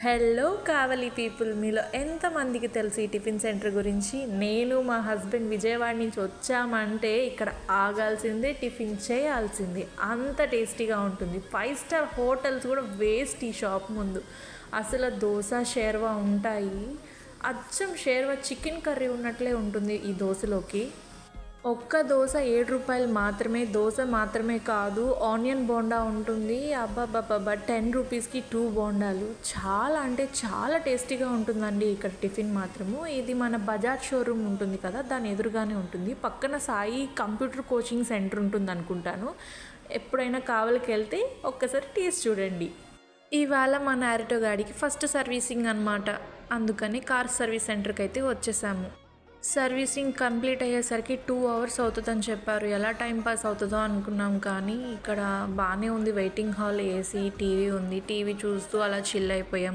Hello కావలి people, మీలో ఎంతమందికి తెలుసు ఈ టిఫిన్ సెంటర్ గురించి? నేను మా హస్బెండ్ విజయవాడ నుంచి వచ్చామంటే ఇక్కడ ఆగాల్సిందే, టిఫిన్ చేయాల్సిందే. అంత టేస్టీగా ఉంటుంది. 5 స్టార్ హోటల్స్ కూడా వేస్ట్ ఈ షాప్ ముందు. అసలు దోశ షేర్వా ఉంటాయి. అచ్చం షేర్వా చికెన్ కర్రీ ఉన్నట్లే ఉంటుంది ఈ దోశలోకి. ఒక్క దోశ 7 రూపాయలు మాత్రమే. దోశ మాత్రమే కాదు, ఆనియన్ బోండా ఉంటుంది. అబ్బాబ్బాబ్బా, 10 రూపీస్కి 2 బోండాలు. చాలా అంటే చాలా టేస్టీగా ఉంటుందండి ఇక్కడ టిఫిన్ మాత్రము. ఇది మన బజాజ్ షోరూమ్ ఉంటుంది కదా, దాని ఎదురుగానే ఉంటుంది. పక్కన సాయి కంప్యూటర్ కోచింగ్ సెంటర్ ఉంటుంది అనుకుంటాను. ఎప్పుడైనా కావలికి వెళ్తే ఒక్కసారి టేస్ట్ చూడండి. ఇవాళ మా నారిటో గాడికి ఫస్ట్ సర్వీసింగ్ అనమాట. అందుకని కార్ సర్వీస్ సెంటర్కి అయితే వచ్చేసాము. సర్వీసింగ్ కంప్లీట్ అయ్యేసరికి 2 అవర్స్ అవుతుందని చెప్పారు. ఎలా టైం పాస్ అవుతుందో అనుకున్నాం, కానీ ఇక్కడ బాగానే ఉంది. వెయిటింగ్ హాల్, ఏసీ, టీవీ ఉంది. టీవీ చూస్తూ అలా చిల్ అయిపోయాం.